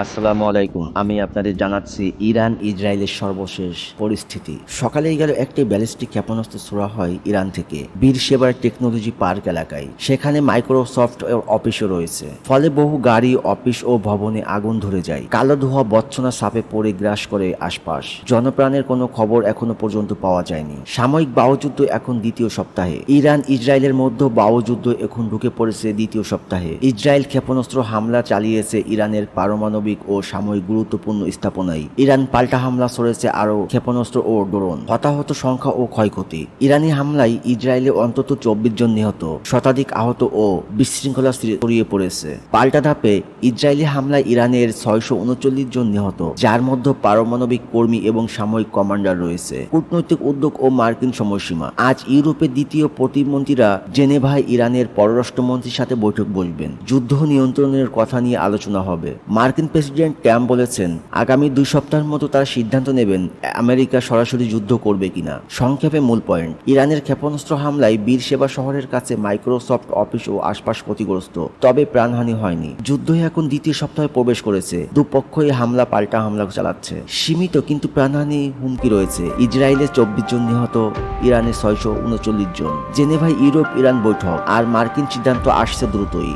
আসসালামু আলাইকুম। আমি আপনাদের জানাচ্ছি ইরান ইসরায়েলের সর্বশেষ পরিস্থিতি। সকালেই গেল একটি ব্যালিস্টিক ক্ষেপণাস্ত্র ছোড়া হয় ইরান থেকে বীরশেবার টেকনোলজি পার্ক এলাকায়। সেখানে মাইক্রোসফট এর অফিসও রয়েছে। ফলে বহু গাড়ি, অফিস ও ভবনে আগুন ধরে যায়। কালো ধোঁয়া বচ্ছনা সাপে পড়ে গ্রাস করে আশপাশ। জনপ্রাণের কোনো খবর এখনো পর্যন্ত পাওয়া যায়নি। সাময়িক বায়ুযুদ্ধ এখন দ্বিতীয় সপ্তাহে। ইরান ইসরায়েলের মধ্যে বায়ুযুদ্ধ এখন ঢুকে পড়েছে দ্বিতীয় সপ্তাহে। ইসরায়েল ক্ষেপণাস্ত্র হামলা চালিয়েছে ইরানের পারমাণবিক ও সাময়িক গুরুত্বপূর্ণ স্থাপনায়। ইরান পাল্টা হামলা ছড়েছে আরও ক্ষেপণাস্ত্র ও ড্রোন। হতাহত সংখ্যা ও ক্ষয়ক্ষতি। ইরানি হামলায় ইসরায়েলে অন্তত 24 জন নিহত, শতাধিক আহত ও বিশৃঙ্খলা ছড়িয়ে পড়েছে। পাল্টা ধাপে ইসরায়েলি হামলায় ইরানের 639 জন নিহত, যার মধ্যে পারমাণবিক কর্মী এবং সামরিক কমান্ডার রয়েছে। কূটনৈতিক উদ্যোগ ও মার্কিন সময়সীমা। আজ ইউরোপের দ্বিতীয় প্রতিমন্ত্রীরা জেনেভায় ইরানের পররাষ্ট্রমন্ত্রীর সাথে বৈঠক বসবেন। যুদ্ধ নিয়ন্ত্রণের কথা নিয়ে আলোচনা হবে। মার্কিন প্রেসিডেন্ট ট্রাম্প বলেছেন আগামী 2 সপ্তাহের মতো তারা সিদ্ধান্ত নেবেন আমেরিকা সরাসরি যুদ্ধ করবে কিনা। সংক্ষেপে মূল পয়েন্ট: ইরানের ক্ষেপণাস্ত্র হামলায় বীরশেবা শহরের কাছে মাইক্রোসফট অফিস ও আশপাশ ক্ষতিগ্রস্ত, তবে প্রাণহানি হয়নি। যুদ্ধ এখন দ্বিতীয় সপ্তাহে প্রবেশ করেছে। দুপক্ষই হামলা পাল্টা হামলা চালাচ্ছে। সীমিত কিন্তু প্রাণহানি হুমকি রয়েছে। ইসরায়েলে 24 জন নিহত, ইরানে 639 জন। জেনেভায় ইউরোপ ইরান বৈঠক, আর মার্কিন সিদ্ধান্ত আসছে দ্রুতই।